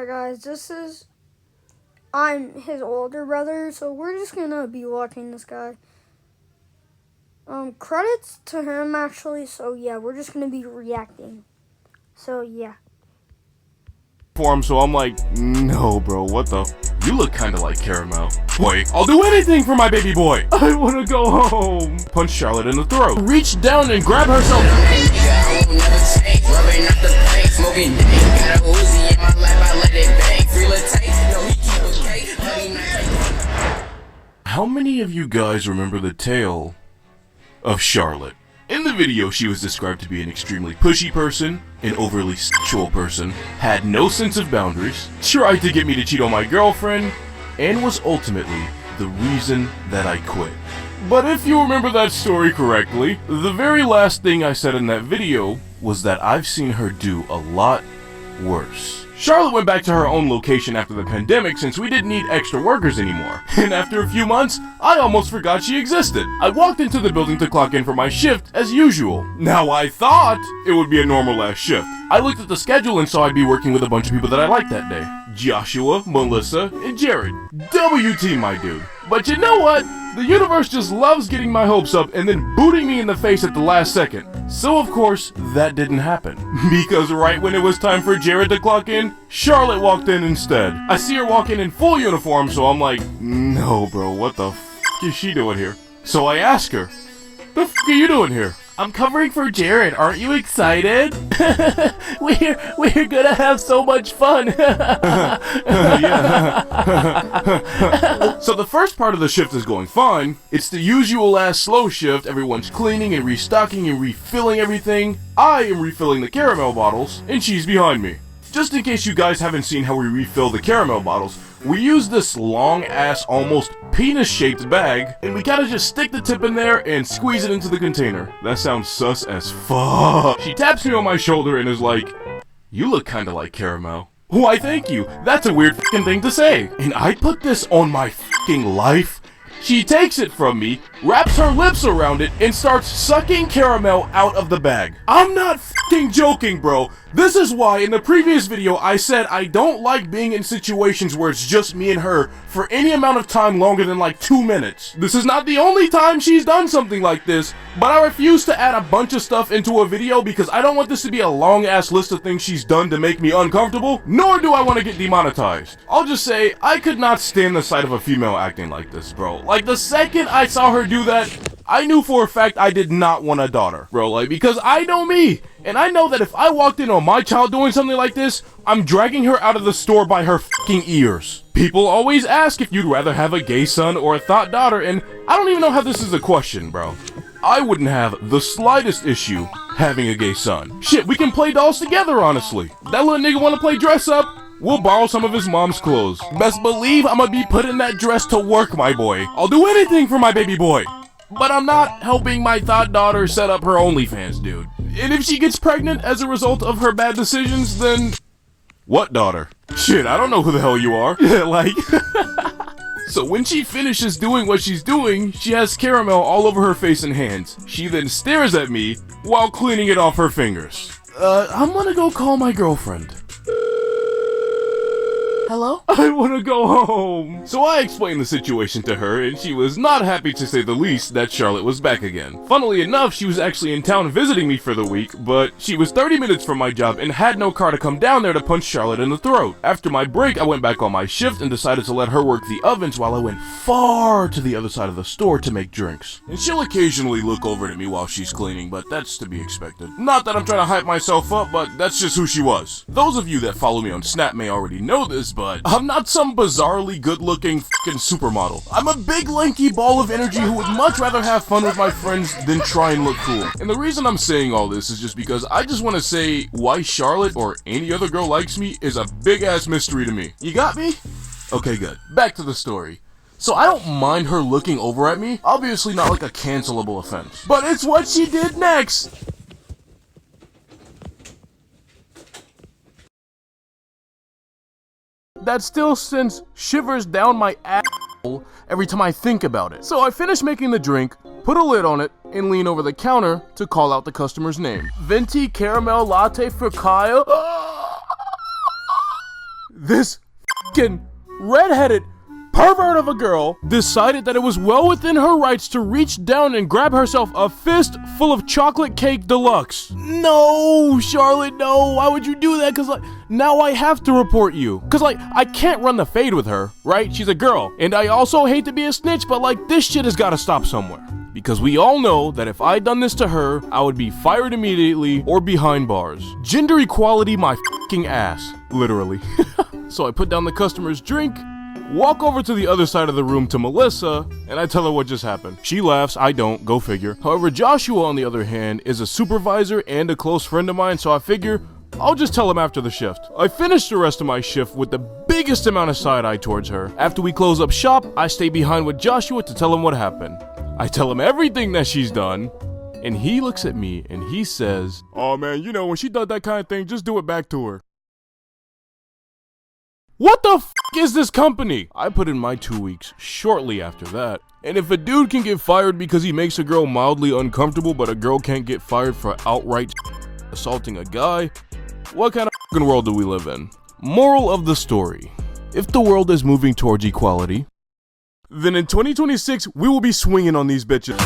guys, I'm his older brother, so we're just gonna be watching this guy. Credits to him actually, so yeah, we're just gonna be reacting. So yeah. For him, so I'm like, no, bro, what the? You look kinda like Caramel. Boy, I'll do anything for my baby boy. I wanna go home. Punch Charlotte in the throat. Reach down and grab herself. How many of you guys remember the tale of Charlotte? In the video, she was described to be an extremely pushy person, an overly sexual person, had no sense of boundaries, tried to get me to cheat on my girlfriend, and was ultimately the reason that I quit. But if you remember that story correctly, the very last thing I said in that video was that I've seen her do a lot worse. Charlotte went back to her own location after the pandemic since we didn't need extra workers anymore. And after a few months, I almost forgot she existed. I walked into the building to clock in for my shift as usual. Now I thought it would be a normal ass shift. I looked at the schedule and saw I'd be working with a bunch of people that I liked that day. Joshua, Melissa, and Jared. WT, my dude. But you know what? The universe just loves getting my hopes up and then booting me in the face at the last second. So of course, that didn't happen. Because right when it was time for Jared to clock in, Charlotte walked in instead. I see her walk in full uniform, so I'm like, no bro, what the f*** is she doing here? So I ask her, the f*** are you doing here? I'm covering for Jared, aren't you excited? we're gonna have so much fun. So the first part of the shift is going fine. It's the usual ass slow shift. Everyone's cleaning and restocking and refilling everything. I am refilling the caramel bottles, and she's behind me. Just in case you guys haven't seen how we refill the caramel bottles, we use this long ass, almost penis-shaped bag, and we kinda just stick the tip in there and squeeze it into the container. That sounds sus as fuck. She taps me on my shoulder and is like, you look kinda like Caramel. Why thank you, that's a weird fucking thing to say. And I put this on my fucking life. She takes it from me, wraps her lips around it, and starts sucking caramel out of the bag. I'm not f***ing joking, bro. This is why in the previous video I said I don't like being in situations where it's just me and her for any amount of time longer than like 2 minutes. This is not the only time she's done something like this, but I refuse to add a bunch of stuff into a video because I don't want this to be a long ass list of things she's done to make me uncomfortable, nor do I want to get demonetized. I'll just say, I could not stand the sight of a female acting like this, bro. Like the second I saw her do that, I knew for a fact I did not want a daughter, bro, like, because I know me, and I know that if I walked in on my child doing something like this, I'm dragging her out of the store by her fucking ears. People always ask if you'd rather have a gay son or a thought daughter, and I don't even know how this is a question, bro. I wouldn't have the slightest issue having a gay son. Shit, we can play dolls together, honestly. That little nigga wanna play dress up? We'll borrow some of his mom's clothes. Best believe I'm gonna be putting that dress to work, my boy. I'll do anything for my baby boy. But I'm not helping my thought daughter set up her OnlyFans, dude. And if she gets pregnant as a result of her bad decisions, then... What daughter? Shit, I don't know who the hell you are. Like... So when she finishes doing what she's doing, she has caramel all over her face and hands. She then stares at me while cleaning it off her fingers. I'm gonna go call my girlfriend. Hello? I wanna go home. So I explained the situation to her, and she was not happy to say the least that Charlotte was back again. Funnily enough, she was actually in town visiting me for the week, but she was 30 minutes from my job and had no car to come down there to punch Charlotte in the throat. After my break, I went back on my shift and decided to let her work the ovens while I went far to the other side of the store to make drinks. And she'll occasionally look over at me while she's cleaning, but that's to be expected. Not that I'm trying to hype myself up, but that's just who she was. Those of you that follow me on Snap may already know this, but I'm not some bizarrely good-looking f***ing supermodel. I'm a big lanky ball of energy who would much rather have fun with my friends than try and look cool. And the reason I'm saying all this is just because I just want to say why Charlotte or any other girl likes me is a big-ass mystery to me. You got me? Okay, good. Back to the story. So I don't mind her looking over at me, obviously not like a cancelable offense. But it's what she did next! That still sends shivers down my asshole every time I think about it. So I finish making the drink, put a lid on it, and lean over the counter to call out the customer's name. Venti caramel latte for Kyle. this f***ing redheaded pervert of a girl decided that it was well within her rights to reach down and grab herself a fist full of chocolate cake deluxe. No, Charlotte, no. Why would you do that? Cause like, now I have to report you. Cause like, I can't run the fade with her, right? She's a girl. And I also hate to be a snitch, but like, this shit has gotta stop somewhere. Because we all know that if I'd done this to her, I would be fired immediately or behind bars. Gender equality my f***ing ass. Literally. So I put down the customer's drink, walk over to the other side of the room to Melissa, and I tell her what just happened. She laughs, I don't, go figure. However, Joshua, on the other hand, is a supervisor and a close friend of mine, so I figure I'll just tell him after the shift. I finish the rest of my shift with the biggest amount of side-eye towards her. After we close up shop, I stay behind with Joshua to tell him what happened. I tell him everything that she's done, and he looks at me and he says, "Oh man, you know, when she does that kind of thing, just do it back to her." What the f*** is this company? I put in my 2 weeks shortly after that. And if a dude can get fired because he makes a girl mildly uncomfortable, but a girl can't get fired for outright assaulting a guy, what kind of f***ing world do we live in? Moral of the story: if the world is moving towards equality, then in 2026, we will be swinging on these bitches.